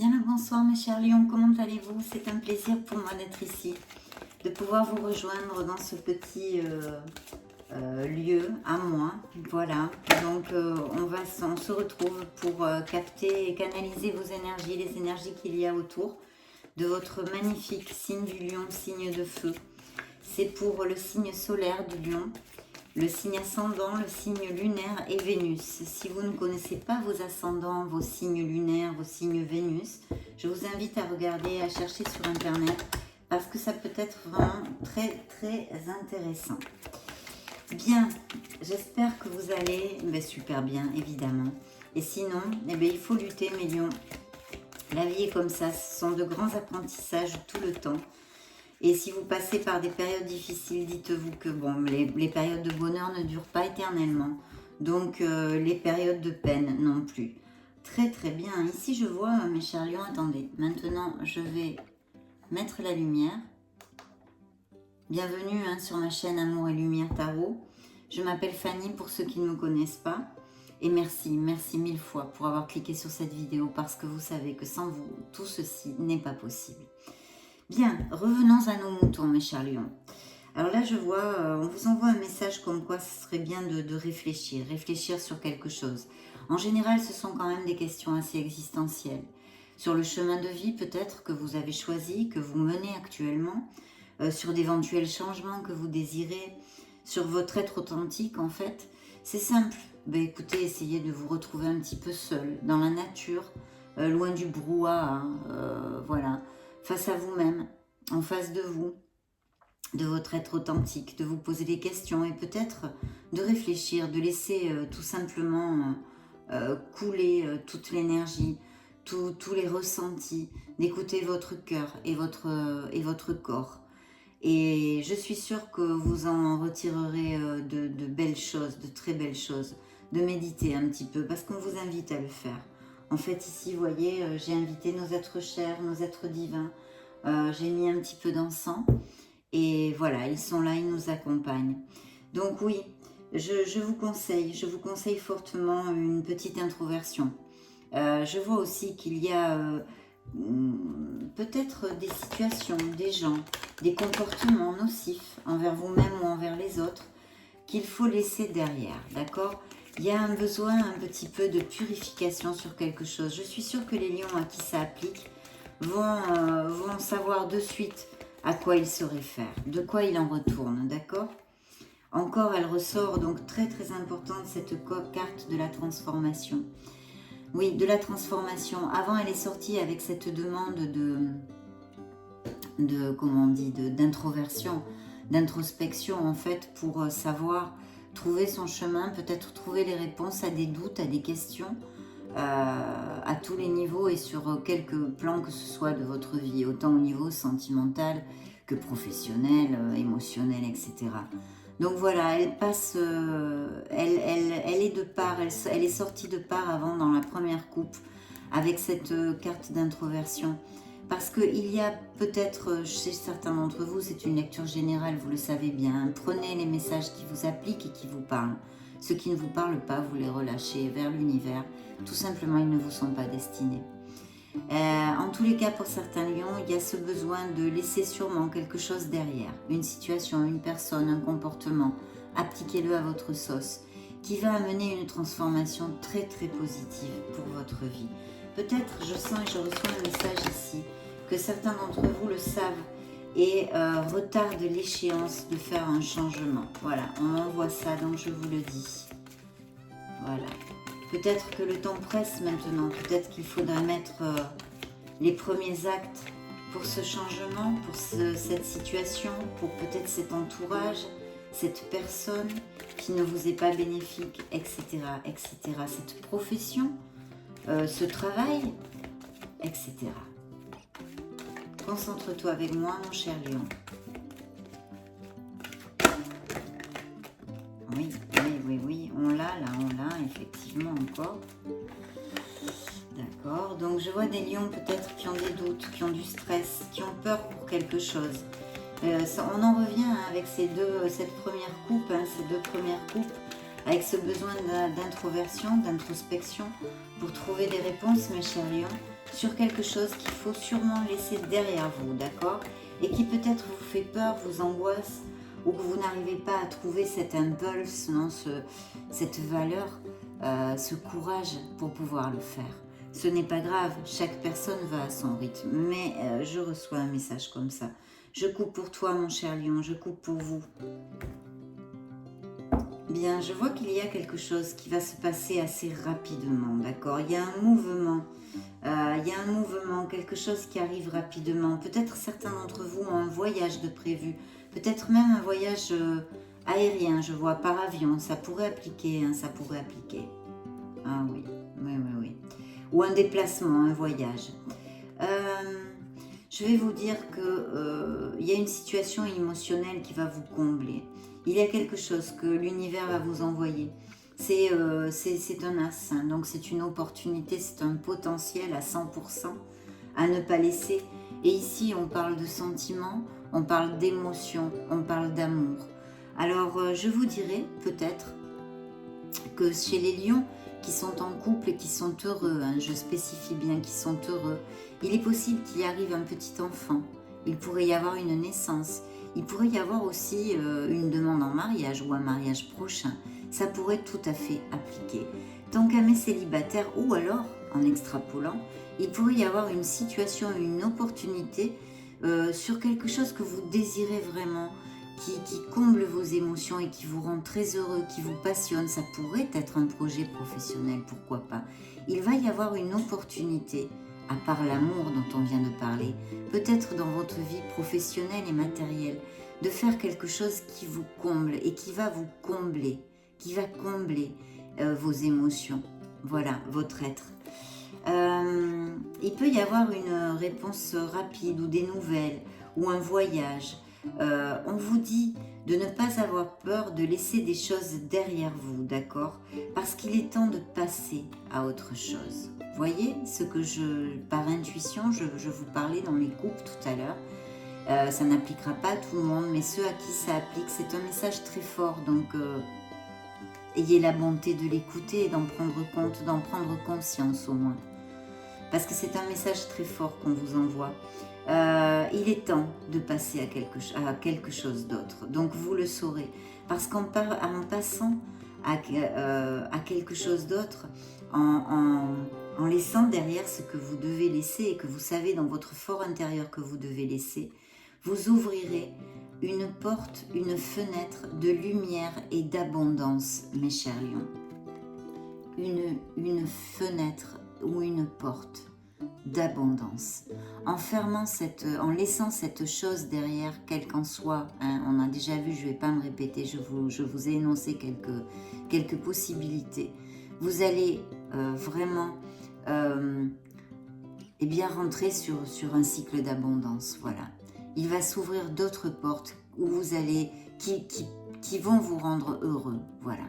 Bien le bonsoir mes chers lions, comment allez-vous? C'est un plaisir pour moi d'être ici, de pouvoir vous rejoindre dans ce petit lieu à moi. Voilà, donc on se retrouve pour capter et canaliser vos énergies, les énergies qu'il y a autour de votre magnifique signe du lion, signe de feu. C'est pour le signe solaire du lion, le signe ascendant, le signe lunaire et Vénus. Si vous ne connaissez pas vos ascendants, vos signes lunaires, vos signes Vénus, je vous invite à regarder, à chercher sur internet parce que ça peut être vraiment très très intéressant. Bien, j'espère que vous allez super bien évidemment. Et sinon, il faut lutter mes lions. La vie est comme ça, ce sont de grands apprentissages tout le temps. Et si vous passez par des périodes difficiles, dites-vous que bon, les périodes de bonheur ne durent pas éternellement. Donc les périodes de peine non plus. Très très bien. Ici je vois mes chers lions, attendez. Maintenant je vais mettre la lumière. Bienvenue sur ma chaîne Amour et Lumière Tarot. Je m'appelle Fanny pour ceux qui ne me connaissent pas. Et merci mille fois pour avoir cliqué sur cette vidéo parce que vous savez que sans vous, tout ceci n'est pas possible. Bien, revenons à nos moutons, mes chers lions. Alors là, je vois, on vous envoie un message comme quoi ce serait bien de réfléchir sur quelque chose. En général, ce sont quand même des questions assez existentielles. Sur le chemin de vie, peut-être, que vous avez choisi, que vous menez actuellement, sur d'éventuels changements que vous désirez, sur votre être authentique, en fait. C'est simple. Écoutez, essayez de vous retrouver un petit peu seul, dans la nature, loin du brouhaha, voilà. Face à vous-même, en face de vous, de votre être authentique, de vous poser des questions et peut-être de réfléchir, de laisser tout simplement couler toute l'énergie, tous les ressentis, d'écouter votre cœur et votre corps. Et je suis sûre que vous en retirerez de belles choses, de très belles choses, de méditer un petit peu parce qu'on vous invite à le faire. En fait, ici, vous voyez, j'ai invité nos êtres chers, nos êtres divins. J'ai mis un petit peu d'encens. Et voilà, ils sont là, ils nous accompagnent. Donc oui, je vous conseille fortement une petite introversion. Je vois aussi qu'il y a peut-être des situations, des gens, des comportements nocifs envers vous-même ou envers les autres qu'il faut laisser derrière, d'accord ? Il y a un besoin un petit peu de purification sur quelque chose. Je suis sûre que les lions à qui ça applique vont savoir de suite à quoi il se réfère, de quoi il en retourne, d'accord ? Encore, elle ressort donc très très importante cette carte de la transformation. Oui, de la transformation. Avant, elle est sortie avec cette demande comment on dit, d'introversion, d'introspection en fait pour savoir trouver son chemin, peut-être trouver les réponses à des doutes, à des questions, à tous les niveaux et sur quelques plans que ce soit de votre vie, autant au niveau sentimental que professionnel, émotionnel, etc. Donc voilà, elle passe, elle est de part, elle est sortie de part avant dans la première coupe avec cette carte d'introversion. Parce qu'il y a peut-être, chez certains d'entre vous, c'est une lecture générale, vous le savez bien, prenez les messages qui vous appliquent et qui vous parlent. Ceux qui ne vous parlent pas, vous les relâchez vers l'univers. Tout simplement, ils ne vous sont pas destinés. En tous les cas, pour certains lions, il y a ce besoin de laisser sûrement quelque chose derrière. Une situation, une personne, un comportement. Appliquez-le à votre sauce, qui va amener une transformation très très positive pour votre vie. Peut-être, je sens et je reçois un message ici, que certains d'entre vous le savent et retardent l'échéance de faire un changement. Voilà, on m'envoie ça, donc je vous le dis. Voilà. Peut-être que le temps presse maintenant, peut-être qu'il faudrait mettre les premiers actes pour ce changement, pour cette situation, pour peut-être cet entourage, cette personne qui ne vous est pas bénéfique, etc., etc. Cette profession, ce travail, etc. Concentre-toi avec moi, mon cher lion. Oui, on l'a, effectivement, encore. D'accord, donc je vois des lions peut-être qui ont des doutes, qui ont du stress, qui ont peur pour quelque chose. On en revient avec cette première coupe, ces deux premières coupes, avec ce besoin d'introversion, d'introspection, pour trouver des réponses, mes chers lions, sur quelque chose qu'il faut sûrement laisser derrière vous, d'accord? Et qui peut-être vous fait peur, vous angoisse, ou que vous n'arrivez pas à trouver cet impulse, non, cette valeur, ce courage pour pouvoir le faire. Ce n'est pas grave, chaque personne va à son rythme, mais je reçois un message comme ça. Je coupe pour toi, mon cher lion, je coupe pour vous. Bien, je vois qu'il y a quelque chose qui va se passer assez rapidement, d'accord? Il y a un mouvement, quelque chose qui arrive rapidement. Peut-être certains d'entre vous ont un voyage de prévu, peut-être même un voyage aérien, je vois, par avion, ça pourrait appliquer, hein, ça pourrait appliquer. Ah oui, oui, oui, oui. Ou un déplacement, un voyage. Je vais vous dire que il y a une situation émotionnelle qui va vous combler. Il y a quelque chose que l'univers va vous envoyer. C'est un as, hein, donc c'est une opportunité, c'est un potentiel à 100% à ne pas laisser. Et ici, on parle de sentiments, on parle d'émotions, on parle d'amour. Alors, je vous dirais peut-être que chez les lions qui sont en couple et qui sont heureux, hein, je spécifie bien qu'ils sont heureux, il est possible qu'il y arrive un petit enfant, il pourrait y avoir une naissance, il pourrait y avoir aussi une demande en mariage ou un mariage prochain, ça pourrait tout à fait appliquer. Tant qu'à mes célibataires, ou alors, en extrapolant, il pourrait y avoir une situation, une opportunité sur quelque chose que vous désirez vraiment, qui comble vos émotions et qui vous rend très heureux, qui vous passionne. Ça pourrait être un projet professionnel, pourquoi pas. Il va y avoir une opportunité, à part l'amour dont on vient de parler, peut-être dans votre vie professionnelle et matérielle, de faire quelque chose qui vous comble et qui va vous combler, qui va combler vos émotions. Voilà, votre être. Il peut y avoir une réponse rapide ou des nouvelles ou un voyage. On vous dit de ne pas avoir peur de laisser des choses derrière vous, d'accord? Parce qu'il est temps de passer à autre chose. Voyez ce que par intuition, je vous parlais dans les coupes tout à l'heure. Ça n'appliquera pas à tout le monde, mais ceux à qui ça applique, c'est un message très fort. Donc, ayez la bonté de l'écouter et d'en prendre compte, d'en prendre conscience au moins. Parce que c'est un message très fort qu'on vous envoie. Il est temps de passer à quelque chose d'autre. Donc vous le saurez. Parce qu'en passant à quelque chose d'autre, en laissant derrière ce que vous devez laisser et que vous savez dans votre fort intérieur que vous devez laisser, vous ouvrirez une porte, une fenêtre de lumière et d'abondance, mes chers lions. Une fenêtre ou une porte d'abondance. En laissant cette chose derrière, quelle qu'en soit, hein, on a déjà vu, je ne vais pas me répéter, je vous ai énoncé quelques possibilités. Vous allez vraiment rentrer sur un cycle d'abondance, voilà. Il va s'ouvrir d'autres portes où vous allez, qui vont vous rendre heureux, voilà.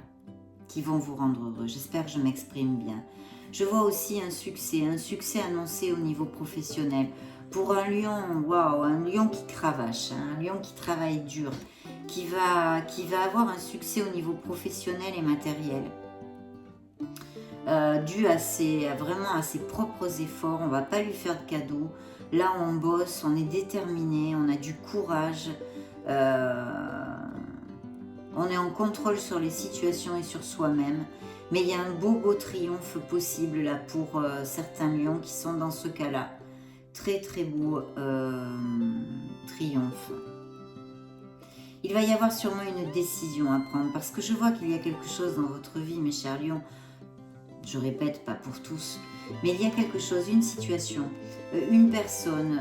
Qui vont vous rendre heureux. J'espère que je m'exprime bien. Je vois aussi un succès annoncé au niveau professionnel. Pour un lion, waouh, un lion qui cravache, hein, un lion qui travaille dur, qui va avoir un succès au niveau professionnel et matériel. Dû vraiment à ses propres efforts, on ne va pas lui faire de cadeau. Là, on bosse, on est déterminé, on a du courage. On est en contrôle sur les situations et sur soi-même. Mais il y a un beau triomphe possible là pour certains lions qui sont dans ce cas-là. Très très beau triomphe. Il va y avoir sûrement une décision à prendre parce que je vois qu'il y a quelque chose dans votre vie, mes chers lions. Je répète, pas pour tous, mais il y a quelque chose, une situation, une personne,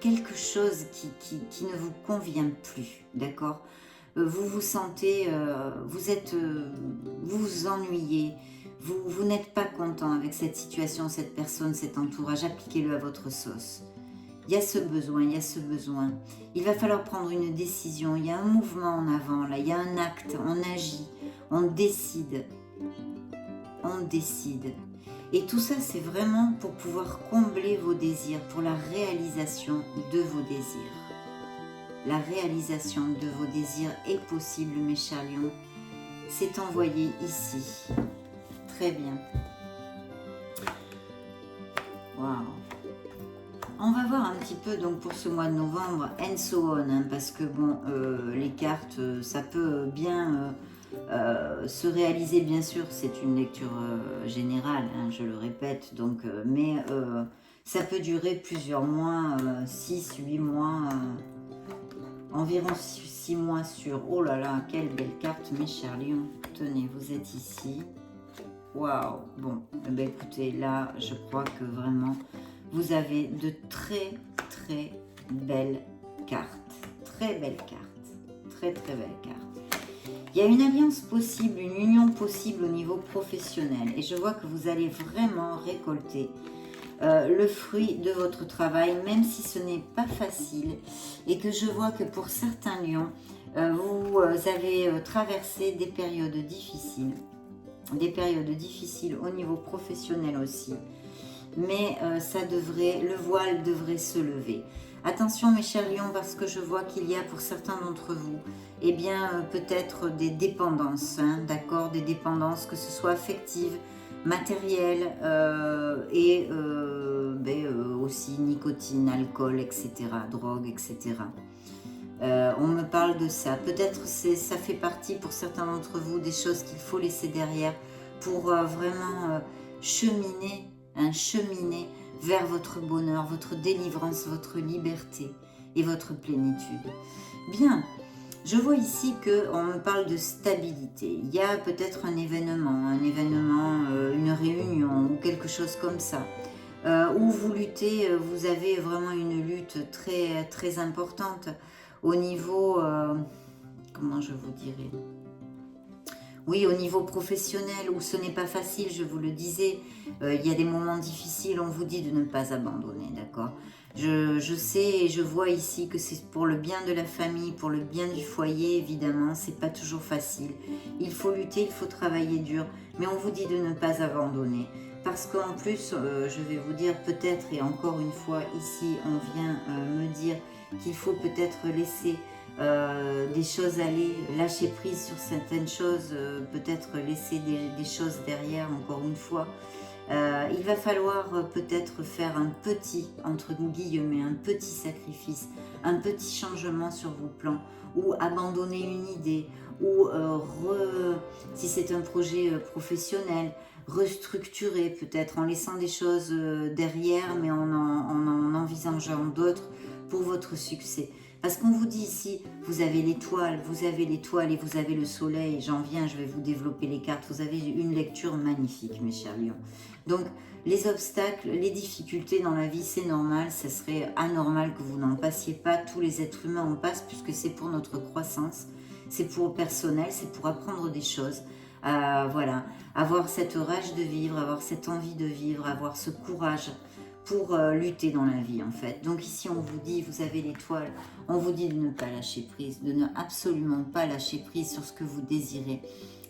quelque chose qui ne vous convient plus, d'accord ? Vous vous sentez, vous vous ennuyez, vous n'êtes pas content avec cette situation, cette personne, cet entourage, appliquez-le à votre sauce. Il y a ce besoin. Il va falloir prendre une décision, il y a un mouvement en avant, là, il y a un acte, on agit, on décide. Et tout ça, c'est vraiment pour pouvoir combler vos désirs, pour la réalisation de vos désirs. La réalisation de vos désirs est possible, mes chers lions. c'est envoyé ici. Très bien. Waouh. On va voir un petit peu donc pour ce mois de novembre, and so on, hein, parce que bon, les cartes, ça peut bien se réaliser, bien sûr, c'est une lecture générale, hein, je le répète, donc, mais ça peut durer plusieurs mois, 6, 8 mois, environ 6 mois sur... Oh là là, quelle belle carte, mes chers lions. Tenez, vous êtes ici. Waouh. Bon, eh ben, écoutez, là, je crois que vraiment, vous avez de très, très belles cartes. Très belles cartes. Très, très belles cartes. Il y a une alliance possible, une union possible au niveau professionnel. Et je vois que vous allez vraiment récolter le fruit de votre travail, même si ce n'est pas facile. Et que je vois que pour certains lions, vous avez traversé des périodes difficiles. Des périodes difficiles au niveau professionnel aussi. Mais le voile devrait se lever. Attention mes chers lions, parce que je vois qu'il y a pour certains d'entre vous, eh bien peut-être des dépendances, hein, d'accord, des dépendances, que ce soit affectives, matérielles aussi nicotine, alcool, etc., drogue, etc. On me parle de ça. Peut-être ça fait partie pour certains d'entre vous des choses qu'il faut laisser derrière pour vraiment cheminer, hein, cheminer vers votre bonheur, votre délivrance, votre liberté et votre plénitude. Bien, je vois ici qu'on me parle de stabilité. Il y a peut-être un événement, une réunion ou quelque chose comme ça. Où vous luttez, vous avez vraiment une lutte très, très importante au niveau, comment je vous dirais, oui, au niveau professionnel, où ce n'est pas facile, je vous le disais, il y a des moments difficiles, on vous dit de ne pas abandonner, d'accord. Je sais et je vois ici que c'est pour le bien de la famille, pour le bien du foyer, évidemment, c'est pas toujours facile. Il faut lutter, il faut travailler dur, mais on vous dit de ne pas abandonner. Parce qu'en plus, je vais vous dire peut-être, et encore une fois, ici, on vient me dire qu'il faut peut-être laisser des choses aller, lâcher prise sur certaines choses, peut-être laisser des choses derrière, encore une fois. Il va falloir peut-être faire un petit, entre guillemets, un petit sacrifice, un petit changement sur vos plans, ou abandonner une idée, ou si c'est un projet professionnel, restructurer peut-être en laissant des choses derrière, mais en envisageant d'autres pour votre succès. Parce qu'on vous dit ici, vous avez l'étoile et vous avez le soleil. J'en viens, je vais vous développer les cartes. Vous avez une lecture magnifique, mes chers lions. Donc, les obstacles, les difficultés dans la vie, c'est normal. Ce serait anormal que vous n'en passiez pas. Tous les êtres humains en passent puisque c'est pour notre croissance. C'est pour le personnel, c'est pour apprendre des choses. Voilà, avoir cette rage de vivre, avoir cette envie de vivre, avoir ce courage pour lutter dans la vie en fait. Donc ici on vous dit, vous avez l'étoile, on vous dit de ne pas lâcher prise, de ne absolument pas lâcher prise sur ce que vous désirez,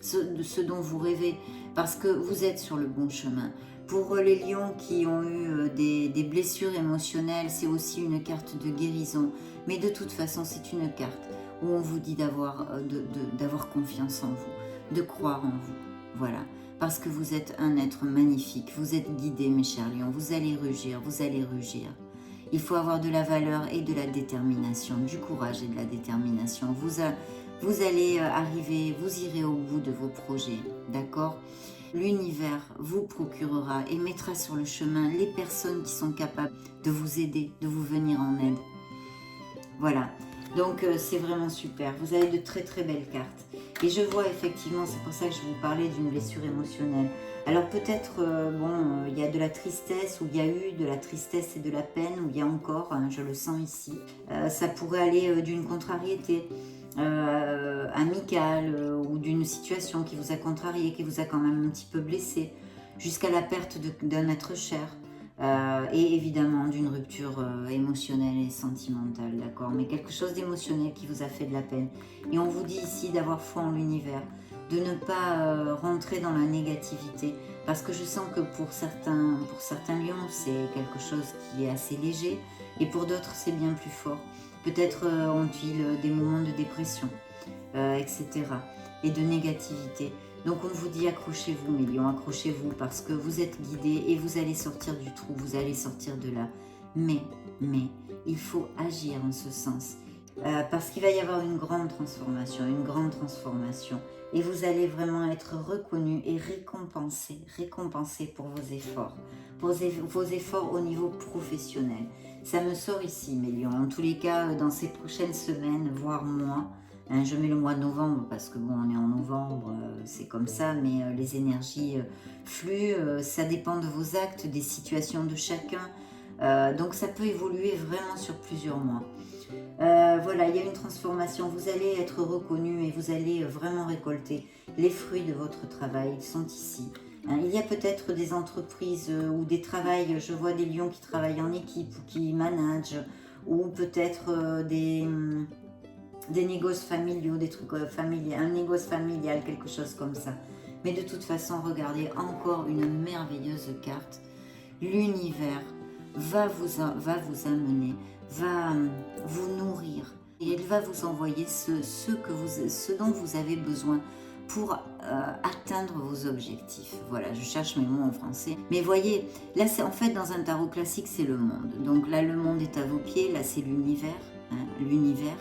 ce dont vous rêvez, parce que vous êtes sur le bon chemin. Pour les lions qui ont eu des blessures émotionnelles, c'est aussi une carte de guérison, mais de toute façon c'est une carte où on vous dit d'avoir confiance en vous, de croire en vous, voilà. Parce que vous êtes un être magnifique, vous êtes guidés mes chers lions, vous allez rugir, vous allez rugir. Il faut avoir de la valeur et de la détermination, du courage et de la détermination. Vous allez arriver, vous irez au bout de vos projets, d'accord? L'univers vous procurera et mettra sur le chemin les personnes qui sont capables de vous aider, de vous venir en aide. Voilà, donc c'est vraiment super. Vous avez de très très belles cartes. Et je vois effectivement, c'est pour ça que je vous parlais d'une blessure émotionnelle. Alors peut-être, il y a de la tristesse, ou il y a eu de la tristesse et de la peine, ou il y a encore, hein, je le sens ici. Ça pourrait aller d'une contrariété amicale, ou d'une situation qui vous a contrarié, qui vous a quand même un petit peu blessé, jusqu'à la perte d'un être cher. Et évidemment d'une rupture émotionnelle et sentimentale, d'accord, mais quelque chose d'émotionnel qui vous a fait de la peine. Et on vous dit ici d'avoir foi en l'univers, de ne pas rentrer dans la négativité, parce que je sens que pour certains lions, c'est quelque chose qui est assez léger, et pour d'autres c'est bien plus fort. Peut-être ont-ils des moments de dépression, etc. et de négativité. Donc on vous dit accrochez-vous mes lions, accrochez-vous parce que vous êtes guidés et vous allez sortir du trou, vous allez sortir de là. Mais, il faut agir en ce sens. Parce qu'il va y avoir une grande transformation, et vous allez vraiment être reconnu et récompensé pour vos efforts, vos efforts au niveau professionnel. Ça me sort ici, mes lions. En tous les cas, dans ces prochaines semaines, voire mois, hein, je mets le mois de novembre parce que bon, on est en novembre, c'est comme ça, mais les énergies fluent, ça dépend de vos actes, des situations de chacun. Donc ça peut évoluer vraiment sur plusieurs mois. Voilà, il y a une transformation, vous allez être reconnu et vous allez vraiment récolter les fruits de votre travail, ils sont ici. Hein, il y a peut-être des entreprises ou des travails, je vois des lions qui travaillent en équipe ou qui managent, ou peut-être des négoces familiaux, des trucs familiaux, un négoce familial, quelque chose comme ça. Mais de toute façon, regardez, encore une merveilleuse carte. L'univers va vous amener, va vous nourrir et elle va vous envoyer ce dont vous avez besoin pour atteindre vos objectifs. Voilà, je cherche mes mots en français. Mais voyez, là c'est en fait dans un tarot classique, c'est le monde. Donc là le monde est à vos pieds, là c'est l'univers, hein, l'univers.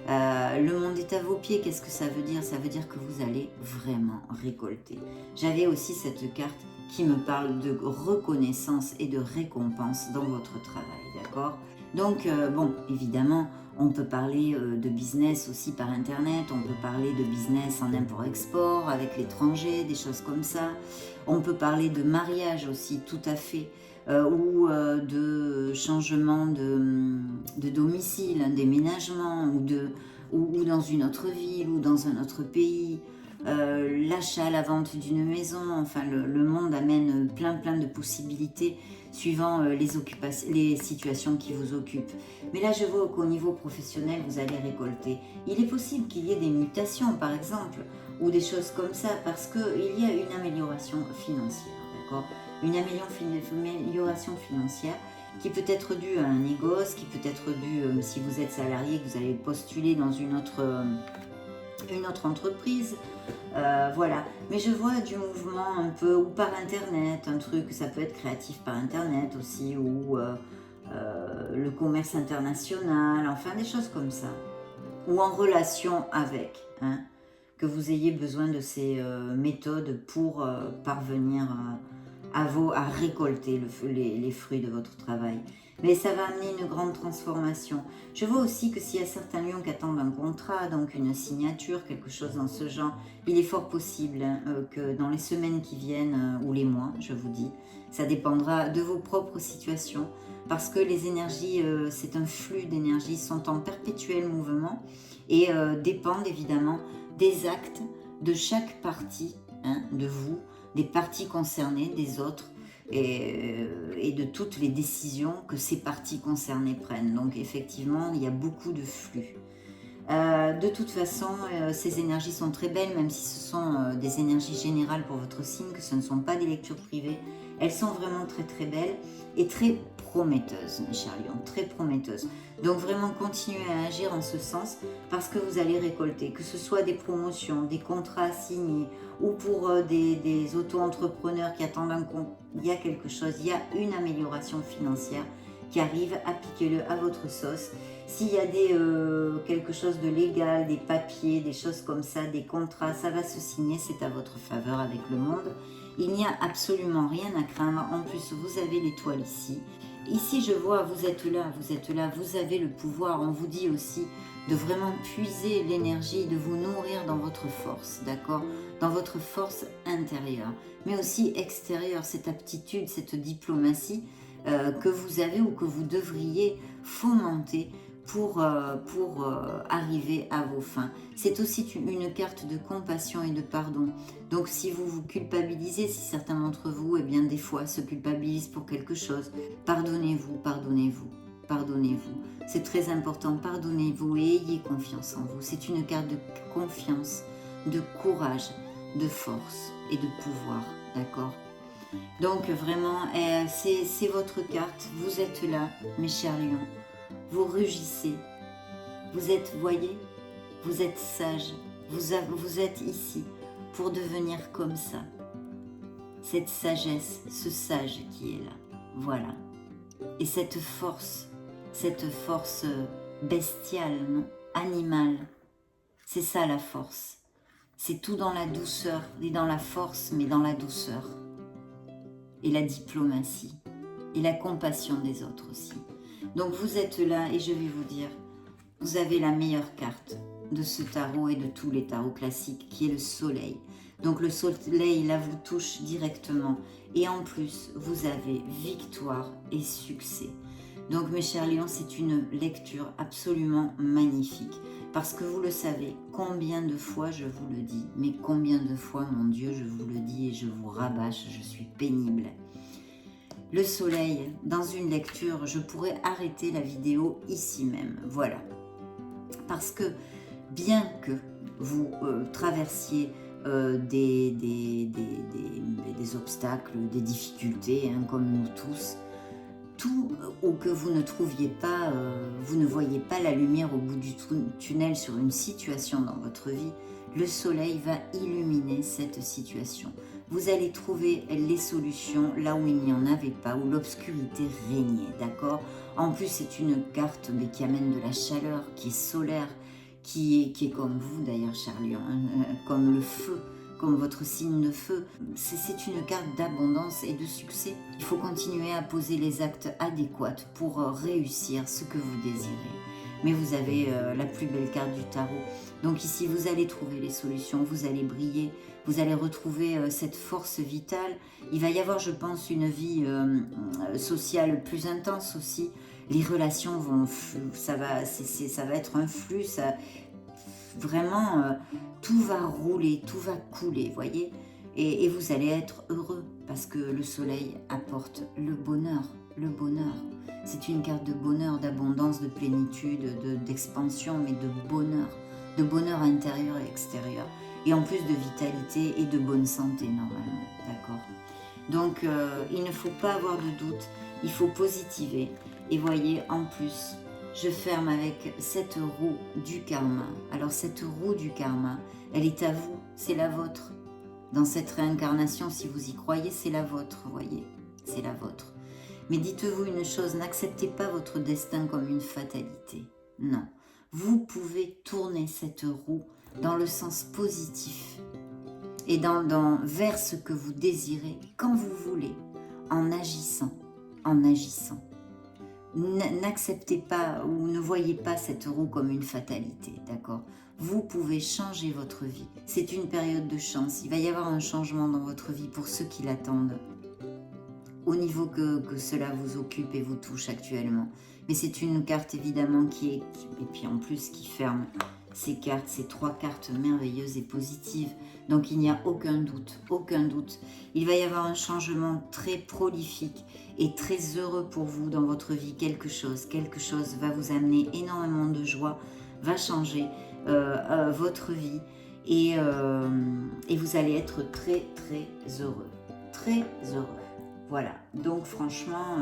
Le monde est à vos pieds, qu'est-ce que ça veut dire? Ça veut dire que vous allez vraiment récolter. J'avais aussi cette carte qui me parle de reconnaissance et de récompense dans votre travail, d'accord? Donc, bon, évidemment, on peut parler de business aussi par Internet, on peut parler de business en import-export avec l'étranger, des choses comme ça. On peut parler de mariage aussi, tout à fait, ou de changement de domicile, un déménagement, ou dans une autre ville, ou dans un autre pays. L'achat, la vente d'une maison, enfin le monde amène plein de possibilités suivant les situations qui vous occupent. Mais là je vois qu'au niveau professionnel vous allez récolter. Il est possible qu'il y ait des mutations par exemple, ou des choses comme ça, parce qu'il y a une amélioration financière, d'accord? Une amélioration financière qui peut être due à un négoce, qui peut être due, si vous êtes salarié, que vous allez postuler dans une autre entreprise, voilà. Mais je vois du mouvement un peu, ou par internet, un truc, ça peut être créatif par internet aussi, ou le commerce international, enfin des choses comme ça, ou en relation avec, hein, que vous ayez besoin de ces méthodes pour parvenir à récolter les fruits de votre travail. Mais ça va amener une grande transformation. Je vois aussi que s'il y a certains lions qui attendent un contrat, donc une signature, quelque chose dans ce genre, il est fort possible que dans les semaines qui viennent, ou les mois, je vous dis, ça dépendra de vos propres situations, parce que les énergies, c'est un flux d'énergie, sont en perpétuel mouvement, et dépendent évidemment des actes de chaque partie, hein, de vous, des parties concernées, des autres, et de toutes les décisions que ces parties concernées prennent. Donc effectivement, il y a beaucoup de flux. De toute façon, ces énergies sont très belles, même si ce sont des énergies générales pour votre signe, que ce ne sont pas des lectures privées. Elles sont vraiment très belles et très prometteuses, mes chers lions, très prometteuses. Donc vraiment, continuez à agir en ce sens, parce que vous allez récolter, que ce soit des promotions, des contrats signés, ou pour des auto-entrepreneurs qui attendent un compte. Il y a quelque chose, il y a une amélioration financière qui arrive, appliquez-le à votre sauce. S'il y a quelque chose de légal, des papiers, des choses comme ça, des contrats, ça va se signer, c'est à votre faveur avec le monde. Il n'y a absolument rien à craindre. En plus, vous avez l'étoile ici. Ici, je vois, vous êtes là, vous avez le pouvoir. On vous dit aussi de vraiment puiser l'énergie, de vous nourrir dans votre force, d'accord? Dans votre force intérieure, mais aussi extérieure, cette aptitude, cette diplomatie que vous avez ou que vous devriez fomenter pour arriver à vos fins. C'est aussi une carte de compassion et de pardon. Donc si vous vous culpabilisez, si certains d'entre vous, eh bien des fois, se culpabilisent pour quelque chose, pardonnez-vous, pardonnez-vous, pardonnez-vous. C'est très important, pardonnez-vous et ayez confiance en vous. C'est une carte de confiance, de courage, de force et de pouvoir, d'accord? Donc vraiment, c'est votre carte. Vous êtes là, mes chers lions. Vous rugissez. Vous êtes, voyez, vous êtes sage. Vous êtes ici pour devenir comme ça. Cette sagesse, ce sage qui est là. Voilà. Et cette force bestiale, non, animale, c'est ça la force. C'est tout dans la douceur, et dans la force, mais dans la douceur. Et la diplomatie, et la compassion des autres aussi. Donc vous êtes là, et je vais vous dire, vous avez la meilleure carte de ce tarot et de tous les tarots classiques, qui est le soleil. Donc le soleil, là, vous touche directement. Et en plus, vous avez victoire et succès. Donc mes chers lions, c'est une lecture absolument magnifique. Parce que vous le savez, combien de fois je vous le dis, mais combien de fois, mon Dieu, je vous le dis et je vous rabâche, je suis pénible. Le soleil, dans une lecture, je pourrais arrêter la vidéo ici même, voilà. Parce que bien que vous traversiez des obstacles, des difficultés, hein, comme nous tous, ou que vous ne trouviez pas, vous ne voyez pas la lumière au bout du tunnel sur une situation dans votre vie, le soleil va illuminer cette situation. Vous allez trouver les solutions là où il n'y en avait pas, où l'obscurité régnait, d'accord? En plus, c'est une carte qui amène de la chaleur, qui est solaire, qui est comme vous d'ailleurs, cher lion, hein, comme le feu, comme votre signe de feu. C'est une carte d'abondance et de succès. Il faut continuer à poser les actes adéquats pour réussir ce que vous désirez. Mais vous avez la plus belle carte du tarot. Donc ici, vous allez trouver les solutions, vous allez briller, vous allez retrouver cette force vitale. Il va y avoir, je pense, une vie sociale plus intense aussi. Les relations vont, ça va être un flux, vraiment, tout va rouler, tout va couler, voyez, et vous allez être heureux, parce que le soleil apporte le bonheur, le bonheur. C'est une carte de bonheur, d'abondance, de plénitude, d'expansion, mais de bonheur intérieur et extérieur, et en plus de vitalité et de bonne santé, normalement, d'accord? Donc, il ne faut pas avoir de doute, il faut positiver, et voyez, en plus, je ferme avec cette roue du karma. Alors cette roue du karma, elle est à vous, c'est la vôtre. Dans cette réincarnation, si vous y croyez, c'est la vôtre, voyez, c'est la vôtre. Mais dites-vous une chose, n'acceptez pas votre destin comme une fatalité. Non, vous pouvez tourner cette roue dans le sens positif et vers ce que vous désirez quand vous voulez, en agissant, en agissant. N'acceptez pas ou ne voyez pas cette roue comme une fatalité, d'accord? Vous pouvez changer votre vie. C'est une période de chance. Il va y avoir un changement dans votre vie pour ceux qui l'attendent, au niveau que cela vous occupe et vous touche actuellement. Mais c'est une carte évidemment et puis en plus qui ferme ces cartes, ces trois cartes merveilleuses et positives. Donc il n'y a aucun doute, aucun doute. Il va y avoir un changement très prolifique et très heureux pour vous dans votre vie. Quelque chose va vous amener énormément de joie, va changer votre vie et vous allez être très très heureux. Très heureux. Voilà, donc franchement,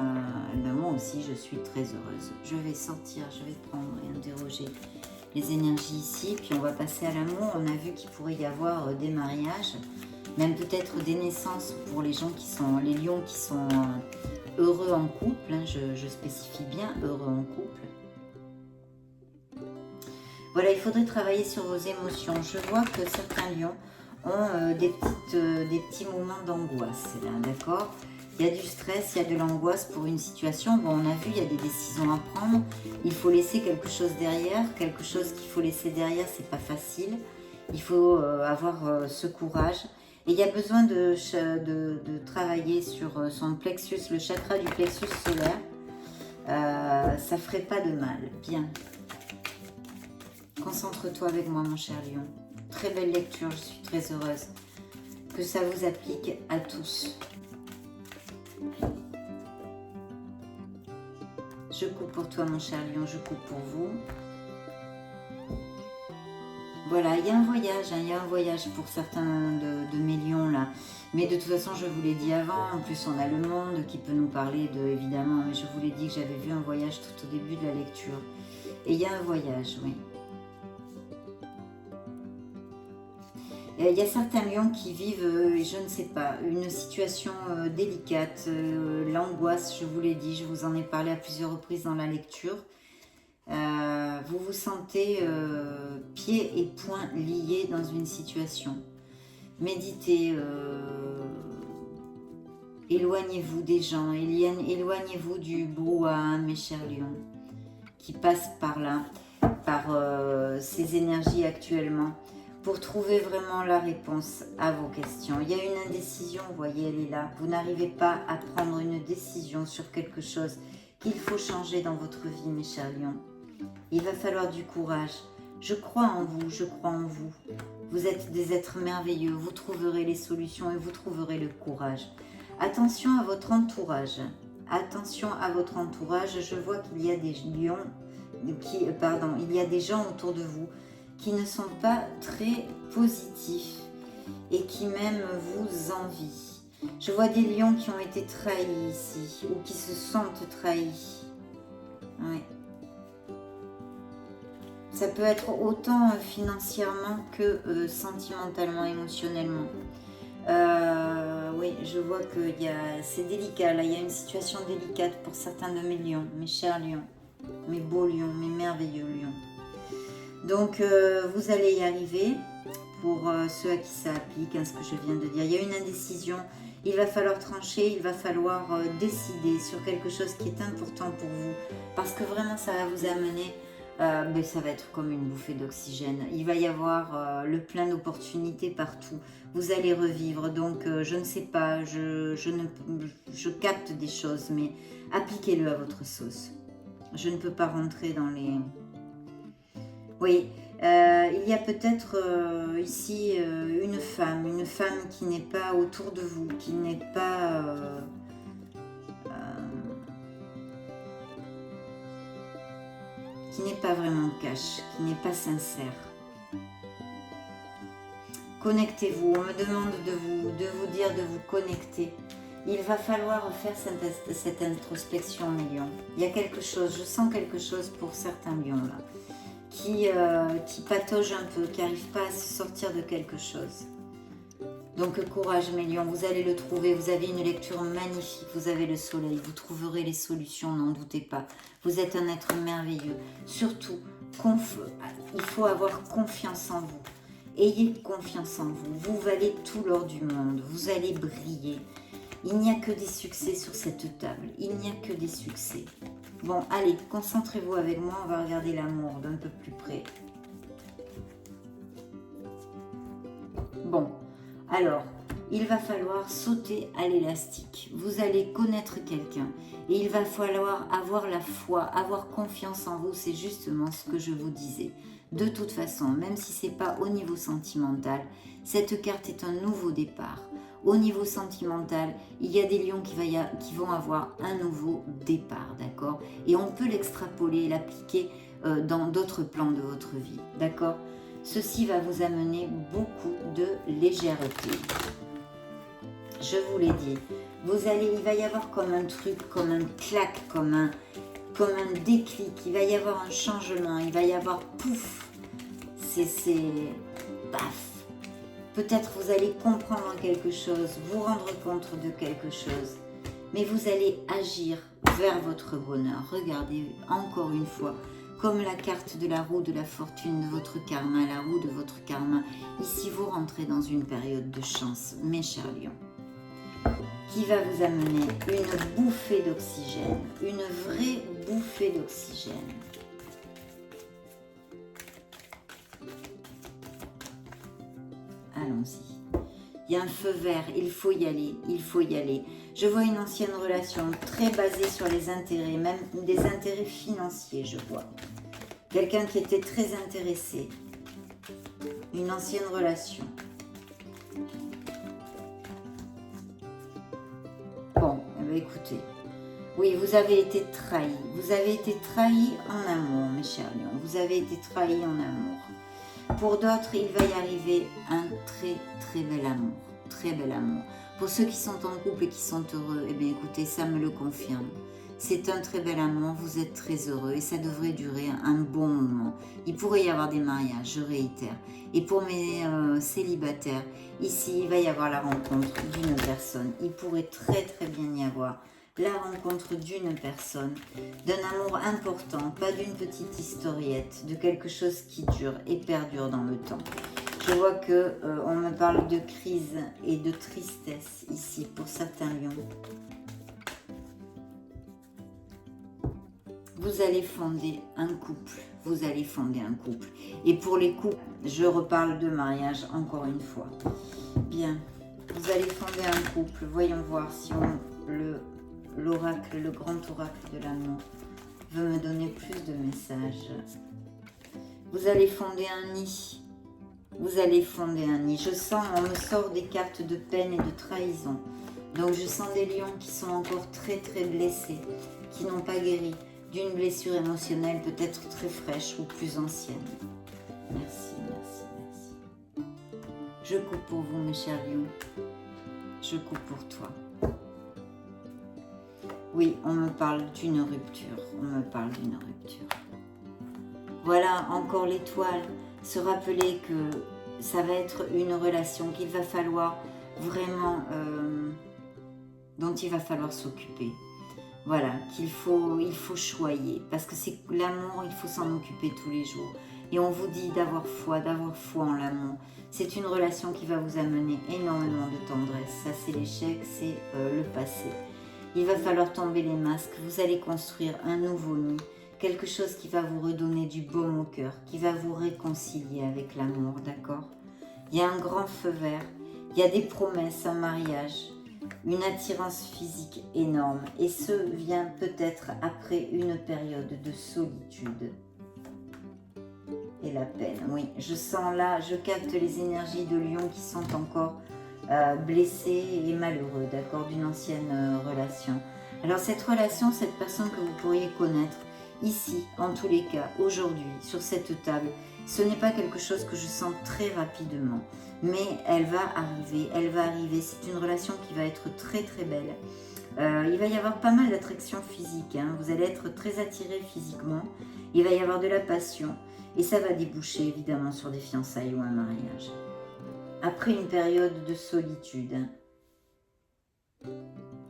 moi aussi je suis très heureuse. Je vais sortir, je vais prendre et interroger les énergies ici, puis on va passer à l'amour. On a vu qu'il pourrait y avoir des mariages, même peut-être des naissances pour les gens qui sont, les lions qui sont heureux en couple, hein, je spécifie bien heureux en couple. Voilà, il faudrait travailler sur vos émotions. Je vois que certains lions ont des petits moments d'angoisse, là, d'accord? Il y a du stress, il y a de l'angoisse pour une situation. Bon, on a vu, il y a des décisions à prendre. Il faut laisser quelque chose derrière. Quelque chose qu'il faut laisser derrière, c'est pas facile. Il faut avoir ce courage. Et il y a besoin de travailler sur son plexus, le chakra du plexus solaire. Ça ferait pas de mal. Bien. Concentre-toi avec moi, mon cher lion. Très belle lecture, je suis très heureuse. Que ça vous applique à tous. Je coupe pour toi, mon cher lion, je coupe pour vous. Voilà, il y a un voyage, hein, il y a un voyage pour certains de mes lions là. Mais de toute façon, je vous l'ai dit avant, en plus on a le monde qui peut nous parler de, évidemment, mais je vous l'ai dit que j'avais vu un voyage tout au début de la lecture. Et il y a un voyage, oui. Il y a certains lions qui vivent, je ne sais pas, une situation délicate, l'angoisse, je vous l'ai dit, je vous en ai parlé à plusieurs reprises dans la lecture. Vous vous sentez pieds et poings liés dans une situation. Méditez, éloignez-vous des gens, éloignez-vous du brouhaha, mes chers lions, qui passent par là, par ces énergies actuellement, pour trouver vraiment la réponse à vos questions. Il y a une indécision, vous voyez, elle est là. Vous n'arrivez pas à prendre une décision sur quelque chose qu'il faut changer dans votre vie, mes chers lions. Il va falloir du courage. Je crois en vous, je crois en vous. Vous êtes des êtres merveilleux, vous trouverez les solutions et vous trouverez le courage. Attention à votre entourage. Attention à votre entourage. Je vois qu'il y a des lions, il y a des gens autour de vous qui ne sont pas très positifs et qui même vous envient. Je vois des lions qui ont été trahis ici ou qui se sentent trahis. Oui. Ça peut être autant financièrement que sentimentalement, émotionnellement. Oui, je vois que c'est délicat, là, il y a une situation délicate pour certains de mes lions, mes chers lions, mes beaux lions, mes merveilleux lions. Donc, vous allez y arriver pour ceux à qui ça applique, hein, ce que je viens de dire. Il y a une indécision, il va falloir trancher, il va falloir décider sur quelque chose qui est important pour vous, parce que vraiment, ça va vous amener... mais ça va être comme une bouffée d'oxygène. Il va y avoir le plein d'opportunités partout. Vous allez revivre. Donc, je ne sais pas, je capte des choses, mais appliquez-le à votre sauce. Je ne peux pas rentrer dans les... Oui, il y a peut-être ici une femme qui n'est pas autour de vous, qui n'est pas... qui n'est pas vraiment cash, qui n'est pas sincère. Connectez-vous, on me demande de vous dire de vous connecter. Il va falloir faire cette introspection, mes lions. Il y a quelque chose, je sens quelque chose pour certains lions là, qui patauge un peu, qui n'arrive pas à se sortir de quelque chose. Donc courage mes lions, vous allez le trouver, vous avez une lecture magnifique, vous avez le soleil, vous trouverez les solutions, n'en doutez pas. Vous êtes un être merveilleux. Surtout, il faut avoir confiance en vous. Ayez confiance en vous, vous valez tout l'or du monde, vous allez briller. Il n'y a que des succès sur cette table, il n'y a que des succès. Bon, allez, concentrez-vous avec moi, on va regarder l'amour d'un peu plus près. Bon. Alors, il va falloir sauter à l'élastique. Vous allez connaître quelqu'un et il va falloir avoir la foi, avoir confiance en vous. C'est justement ce que je vous disais. De toute façon, même si ce n'est pas au niveau sentimental, cette carte est un nouveau départ. Au niveau sentimental, il y a des lions qui vont avoir un nouveau départ, d'accord? Et on peut l'extrapoler et l'appliquer dans d'autres plans de votre vie, d'accord? Ceci va vous amener beaucoup de légèreté. Je vous l'ai dit. Il va y avoir comme un truc, comme un clac, comme un déclic. Il va y avoir un changement. Il va y avoir pouf. C'est paf. Peut-être vous allez comprendre quelque chose, vous rendre compte de quelque chose. Mais vous allez agir vers votre bonheur. Regardez encore une fois. Comme la carte de la roue de la fortune de votre karma, la roue de votre karma. Ici, vous rentrez dans une période de chance, mes chers lions, qui va vous amener une bouffée d'oxygène, une vraie bouffée d'oxygène. Allons-y. Il y a un feu vert, il faut y aller, il faut y aller. Je vois une ancienne relation très basée sur les intérêts, même des intérêts financiers, je vois. Quelqu'un qui était très intéressé. Une ancienne relation. Bon, eh bien, écoutez. Oui, vous avez été trahi. Vous avez été trahi en amour, mes chers lions. Vous avez été trahi en amour. Pour d'autres, il va y arriver un très très bel amour. Très bel amour. Pour ceux qui sont en couple et qui sont heureux, eh bien écoutez, ça me le confirme. C'est un très bel amour, vous êtes très heureux et ça devrait durer un bon moment. Il pourrait y avoir des mariages, je réitère. Et pour mes célibataires, ici, il va y avoir la rencontre d'une personne. Il pourrait très très bien y avoir la rencontre d'une personne, d'un amour important, pas d'une petite historiette, de quelque chose qui dure et perdure dans le temps. Je vois que on me parle de crise et de tristesse ici pour certains lions. Vous allez fonder un couple. Vous allez fonder un couple. Et pour les couples, je reparle de mariage encore une fois. Bien, vous allez fonder un couple. Voyons voir si l'oracle, le grand oracle de l'amour, veut me donner plus de messages. Vous allez fonder un nid. Vous allez fonder un nid. Je sens, on me sort des cartes de peine et de trahison. Donc je sens des lions qui sont encore très très blessés, qui n'ont pas guéri d'une blessure émotionnelle peut-être très fraîche ou plus ancienne. Merci, merci, merci. Je coupe pour vous mes chers lions. Je coupe pour toi. Oui, on me parle d'une rupture. On me parle d'une rupture. Voilà, encore l'étoile. Se rappeler que ça va être une relation qu'il va falloir vraiment, dont il va falloir s'occuper. Voilà, il faut choyer, parce que c'est l'amour, il faut s'en occuper tous les jours. Et on vous dit d'avoir foi en l'amour. C'est une relation qui va vous amener énormément de tendresse. Ça, c'est l'échec, c'est le passé. Il va falloir tomber les masques, vous allez construire un nouveau nid, quelque chose qui va vous redonner du baume au cœur, qui va vous réconcilier avec l'amour, d'accord? Il y a un grand feu vert, il y a des promesses, un mariage, une attirance physique énorme. Et ce vient peut-être après une période de solitude. Et la peine, oui. Je sens là, je capte les énergies de lion qui sont encore blessés et malheureux, d'accord, d'une ancienne relation. Alors cette relation, cette personne que vous pourriez connaître, ici, en tous les cas, aujourd'hui, sur cette table, ce n'est pas quelque chose que je sens très rapidement, mais elle va arriver, c'est une relation qui va être très très belle. Il va y avoir pas mal d'attraction physique, hein. Vous allez être très attiré physiquement, il va y avoir de la passion, et ça va déboucher évidemment sur des fiançailles ou un mariage. Après une période de solitude.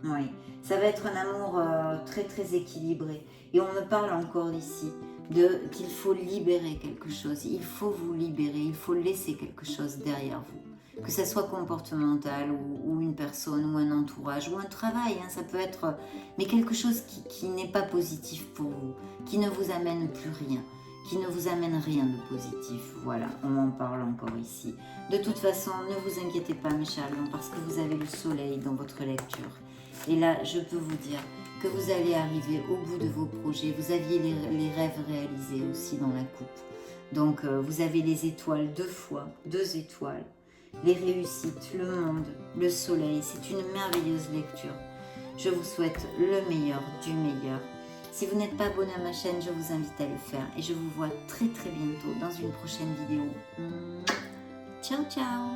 Oui, ça va être un amour très très équilibré. Et on me parle encore ici qu'il faut libérer quelque chose. Il faut vous libérer, il faut laisser quelque chose derrière vous. Que ça soit comportemental ou une personne ou un entourage ou un travail, hein, ça peut être... Mais quelque chose qui n'est pas positif pour vous, qui ne vous amène plus rien. Qui ne vous amène rien de positif. Voilà, on m'en parle encore ici. De toute façon, ne vous inquiétez pas mes chers lions, parce que vous avez le soleil dans votre lecture. Et là, je peux vous dire que vous allez arriver au bout de vos projets. Vous aviez les rêves réalisés aussi dans la coupe. Donc, vous avez les étoiles 2 fois, 2 étoiles. Les réussites, le monde, le soleil. C'est une merveilleuse lecture. Je vous souhaite le meilleur du meilleur. Si vous n'êtes pas abonné à ma chaîne, je vous invite à le faire. Et je vous vois très très bientôt dans une prochaine vidéo. Ciao ciao.